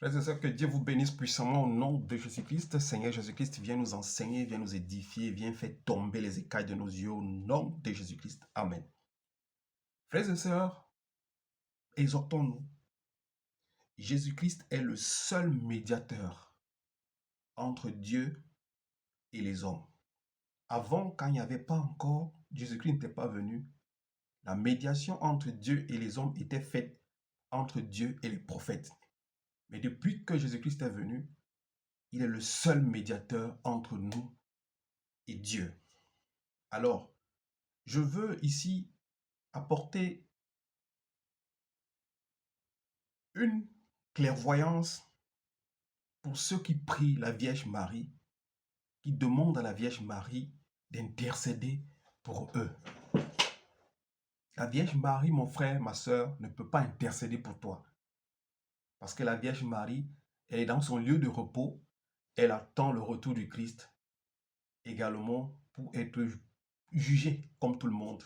Frères et sœurs, que Dieu vous bénisse puissamment au nom de Jésus-Christ. Seigneur Jésus-Christ, viens nous enseigner, viens nous édifier, viens faire tomber les écailles de nos yeux au nom de Jésus-Christ. Amen. Frères et sœurs, exhortons-nous. Jésus-Christ est le seul médiateur entre Dieu et les hommes. Avant, quand il n'y avait pas encore, Jésus-Christ n'était pas venu, la médiation entre Dieu et les hommes était faite entre Dieu et les prophètes. Mais depuis que Jésus-Christ est venu, il est le seul médiateur entre nous et Dieu. Alors, je veux ici apporter une clairvoyance pour ceux qui prient la Vierge Marie, qui demandent à la Vierge Marie d'intercéder pour eux. La Vierge Marie, mon frère, ma soeur, ne peut pas intercéder pour toi. Parce que la Vierge Marie, elle est dans son lieu de repos, elle attend le retour du Christ également pour être jugée comme tout le monde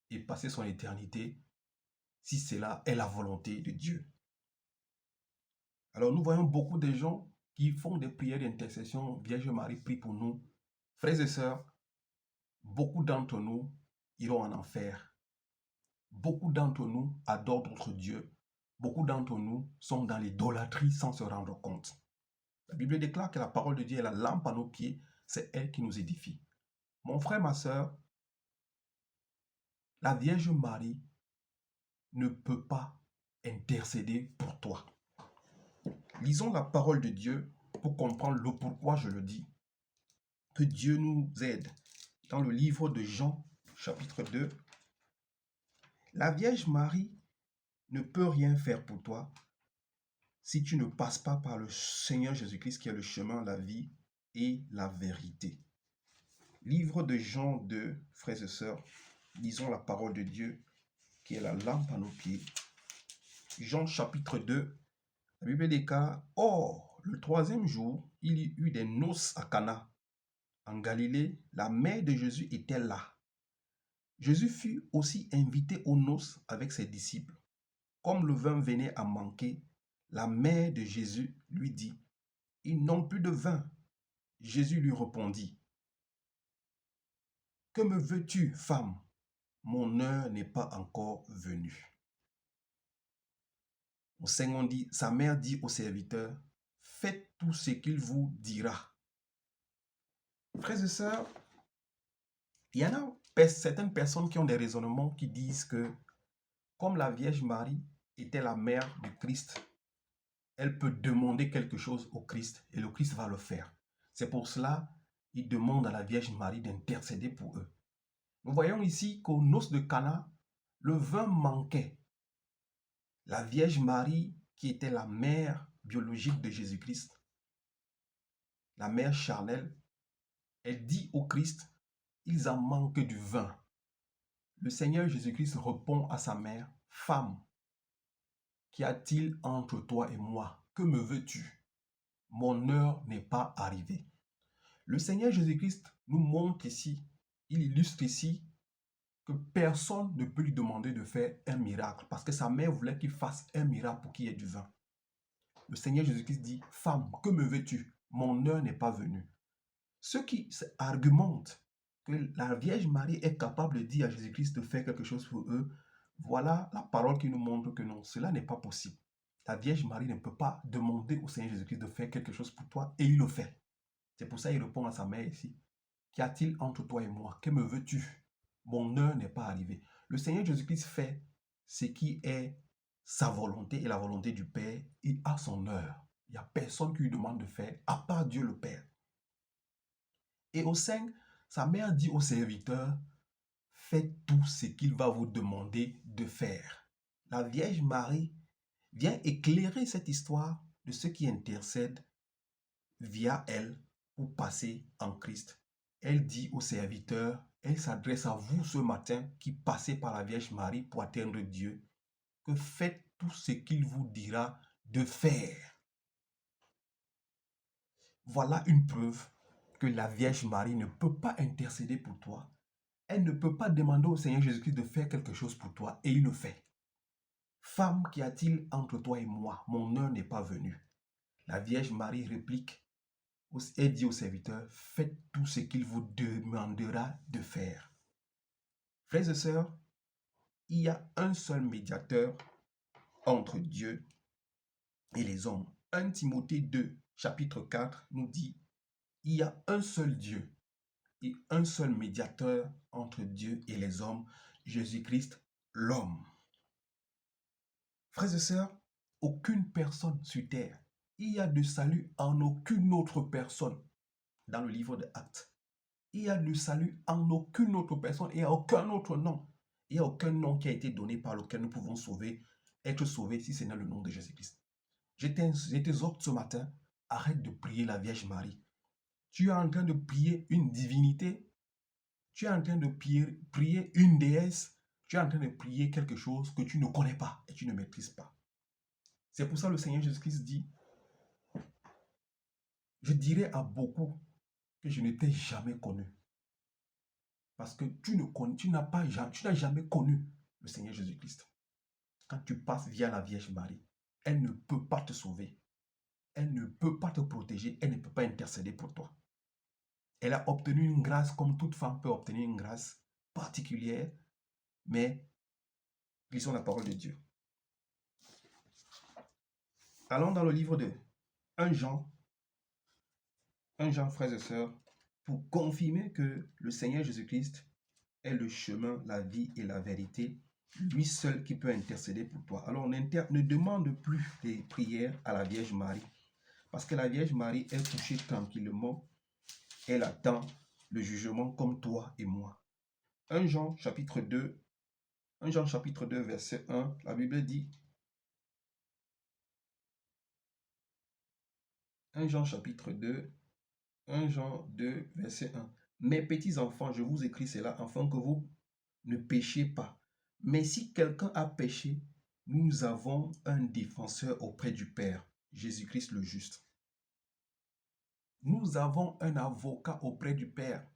et passer son éternité, si cela est la volonté de Dieu. Alors nous voyons beaucoup de gens qui font des prières d'intercession. Vierge Marie, prie pour nous. Frères et sœurs, beaucoup d'entre nous iront en enfer. Beaucoup d'entre nous adorent d'autres dieux. Beaucoup d'entre nous sont dans l'idolâtrie sans se rendre compte. La Bible déclare que la parole de Dieu est la lampe à nos pieds. C'est elle qui nous édifie. Mon frère, ma sœur, la Vierge Marie ne peut pas intercéder pour toi. Lisons la parole de Dieu pour comprendre le pourquoi je le dis. Que Dieu nous aide. Dans le livre de Jean, chapitre 2, la Vierge Marie ne peut rien faire pour toi si tu ne passes pas par le Seigneur Jésus-Christ qui est le chemin, la vie et la vérité. Livre de Jean 2, frères et sœurs, lisons la parole de Dieu qui est la lampe à nos pieds. Jean chapitre 2, la Bible déclare, « Or, le troisième jour, il y eut des noces à Cana. En Galilée, la mère de Jésus était là. Jésus fut aussi invité aux noces avec ses disciples. Comme le vin venait à manquer, la mère de Jésus lui dit, « Ils n'ont plus de vin. » Jésus lui répondit, « Que me veux-tu, femme? Mon heure n'est pas encore venue. » Au Seigneur dit, sa mère dit au serviteur, « Faites tout ce qu'il vous dira. » Frères et sœurs, il y en a certaines personnes qui ont des raisonnements qui disent que comme la Vierge Marie était la mère du Christ, elle peut demander quelque chose au Christ et le Christ va le faire. C'est pour cela qu'ils demandent à la Vierge Marie d'intercéder pour eux. Nous voyons ici qu'aux noces de Cana, le vin manquait. La Vierge Marie, qui était la mère biologique de Jésus-Christ, la mère charnelle, elle dit au Christ, ils en manquent du vin. Le Seigneur Jésus-Christ répond à sa mère, « Femme, qu'y a-t-il entre toi et moi? Que me veux-tu? Mon heure n'est pas arrivée. » Le Seigneur Jésus-Christ nous montre ici, il illustre ici que personne ne peut lui demander de faire un miracle parce que sa mère voulait qu'il fasse un miracle pour qu'il y ait du vin. Le Seigneur Jésus-Christ dit, « Femme, que me veux-tu? Mon heure n'est pas venue. » Ceux qui argumentent que la Vierge Marie est capable de dire à Jésus-Christ de faire quelque chose pour eux, voilà la parole qui nous montre que non, cela n'est pas possible. La Vierge Marie ne peut pas demander au Seigneur Jésus-Christ de faire quelque chose pour toi et il le fait. C'est pour ça qu'il répond à sa mère ici. Qu'y a-t-il entre toi et moi? Que me veux-tu? Mon heure n'est pas arrivée. Le Seigneur Jésus-Christ fait ce qui est sa volonté et la volonté du Père. Il a son heure. Il n'y a personne qui lui demande de faire, à part Dieu le Père. Et au sein, sa mère dit au serviteur, « Faites tout ce qu'il va vous demander de faire. » La Vierge Marie vient éclairer cette histoire de ceux qui intercèdent via elle pour passer en Christ. Elle dit au serviteur, elle s'adresse à vous ce matin qui passez par la Vierge Marie pour atteindre Dieu, que faites tout ce qu'il vous dira de faire. Voilà une preuve que la Vierge Marie ne peut pas intercéder pour toi. Elle ne peut pas demander au Seigneur Jésus-Christ de faire quelque chose pour toi et il le fait. Femme, qu'y a-t-il entre toi et moi? Mon heure n'est pas venue. La Vierge Marie réplique et dit au serviteur, faites tout ce qu'il vous demandera de faire. Frères et sœurs, il y a un seul médiateur entre Dieu et les hommes. 1 Timothée 2, chapitre 4 nous dit, il y a un seul Dieu et un seul médiateur entre Dieu et les hommes, Jésus-Christ, l'homme. Frères et sœurs, aucune personne sur terre, il y a de salut en aucune autre personne. Dans le livre de Actes, il y a de salut en aucune autre personne et à aucun autre nom. Il n'y a aucun nom qui a été donné par lequel nous pouvons être sauvés si ce n'est le nom de Jésus-Christ. Je t'exhorte ce matin, arrête de prier la Vierge Marie. Tu es en train de prier une divinité, tu es en train de prier une déesse, tu es en train de prier quelque chose que tu ne connais pas et tu ne maîtrises pas. C'est pour ça que le Seigneur Jésus-Christ dit, je dirai à beaucoup que je ne t'ai jamais connu. Parce que tu n'as jamais connu le Seigneur Jésus-Christ. Quand tu passes via la Vierge Marie, elle ne peut pas te sauver. Elle ne peut pas te protéger. Elle ne peut pas intercéder pour toi. Elle a obtenu une grâce comme toute femme peut obtenir une grâce particulière, mais lisons la parole de Dieu. Allons dans le livre de 1 Jean, frères et sœurs, pour confirmer que le Seigneur Jésus-Christ est le chemin, la vie et la vérité, lui seul qui peut intercéder pour toi. Alors ne demande plus des prières à la Vierge Marie, parce que la Vierge Marie est couchée tranquillement, elle attend le jugement comme toi et moi. 1 Jean chapitre 2, verset 1, la Bible dit, 1 Jean chapitre 2, 1 Jean 2, verset 1. Mes petits enfants, je vous écris cela afin que vous ne péchiez pas. Mais si quelqu'un a péché, nous avons un défenseur auprès du Père, Jésus-Christ le juste. Nous avons un avocat auprès du Père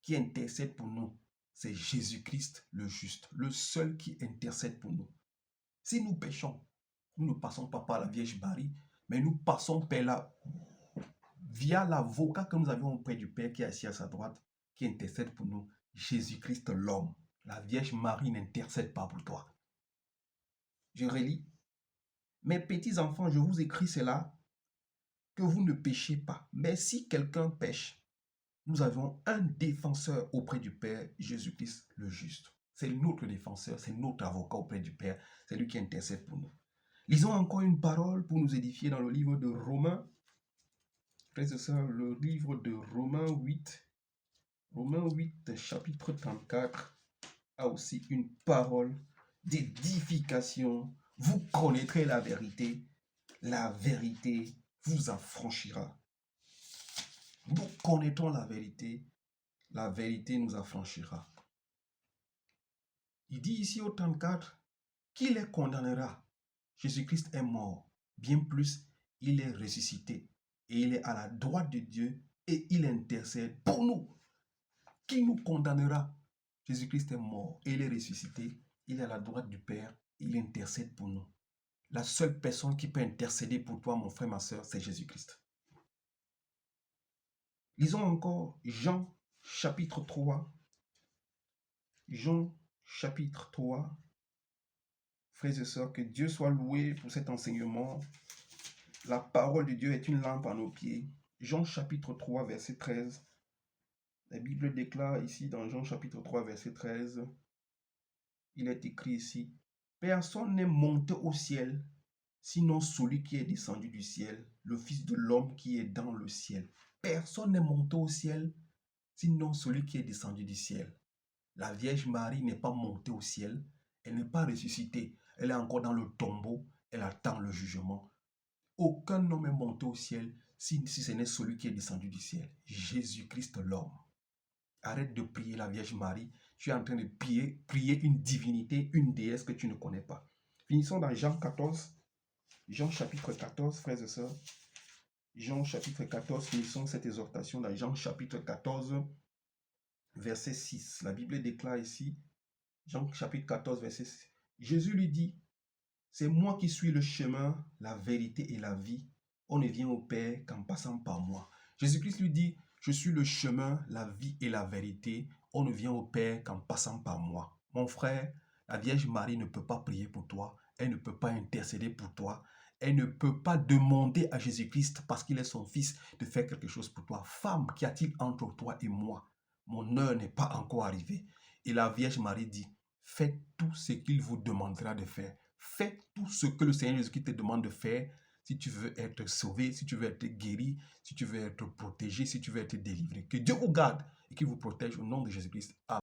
qui intercède pour nous. C'est Jésus-Christ le juste, le seul qui intercède pour nous. Si nous péchons, nous ne passons pas par la Vierge Marie, mais nous passons via l'avocat que nous avons auprès du Père qui est assis à sa droite, qui intercède pour nous, Jésus-Christ l'homme. La Vierge Marie n'intercède pas pour toi. Je relis. Mes petits enfants, je vous écris cela, que vous ne péchez pas. Mais si quelqu'un pêche, nous avons un défenseur auprès du Père, Jésus-Christ le juste. C'est notre défenseur, c'est notre avocat auprès du Père, c'est lui qui intercède pour nous. Lisons encore une parole pour nous édifier dans le livre de Romains. Frères et sœurs, le livre de Romains 8, chapitre 34, a aussi une parole d'édification. Vous connaîtrez la vérité vous affranchira. Nous connaîtrons la vérité nous affranchira. Il dit ici au 34, qui les condamnera? Jésus-Christ est mort, bien plus, il est ressuscité, et il est à la droite de Dieu, et il intercède pour nous. Qui nous condamnera? Jésus-Christ est mort, et il est ressuscité, il est à la droite du Père, il intercède pour nous. La seule personne qui peut intercéder pour toi, mon frère, ma soeur, c'est Jésus-Christ. Lisons encore Jean chapitre 3. Jean chapitre 3. Frères et sœurs, que Dieu soit loué pour cet enseignement. La parole de Dieu est une lampe à nos pieds. Jean chapitre 3, verset 13. La Bible déclare ici dans Jean chapitre 3, verset 13, il est écrit ici, personne n'est monté au ciel, sinon celui qui est descendu du ciel, le Fils de l'homme qui est dans le ciel. Personne n'est monté au ciel, sinon celui qui est descendu du ciel. La Vierge Marie n'est pas montée au ciel, elle n'est pas ressuscitée, elle est encore dans le tombeau, elle attend le jugement. Aucun homme est monté au ciel si ce n'est celui qui est descendu du ciel, Jésus-Christ l'homme. Arrête de prier la Vierge Marie, tu es en train de prier une divinité, une déesse que tu ne connais pas. Finissons dans Jean 14, Jean chapitre 14, frères et sœurs. Jean chapitre 14, finissons cette exhortation dans Jean chapitre 14, verset 6. La Bible déclare ici, Jean chapitre 14, verset 6. Jésus lui dit, c'est moi qui suis le chemin, la vérité et la vie. on ne vient au Père qu'en passant par moi. Jésus-Christ lui dit, je suis le chemin, la vie et la vérité. On ne vient au Père qu'en passant par moi. Mon frère, la Vierge Marie ne peut pas prier pour toi. Elle ne peut pas intercéder pour toi. Elle ne peut pas demander à Jésus-Christ, parce qu'il est son fils, de faire quelque chose pour toi. Femme, qu'y a-t-il entre toi et moi? Mon heure n'est pas encore arrivée. Et la Vierge Marie dit, faites tout ce qu'il vous demandera de faire. Faites tout ce que le Seigneur Jésus-Christ te demande de faire si tu veux être sauvé, si tu veux être guéri, si tu veux être protégé, si tu veux être délivré. Que Dieu vous garde et qu'il vous protège au nom de Jésus-Christ. Amen.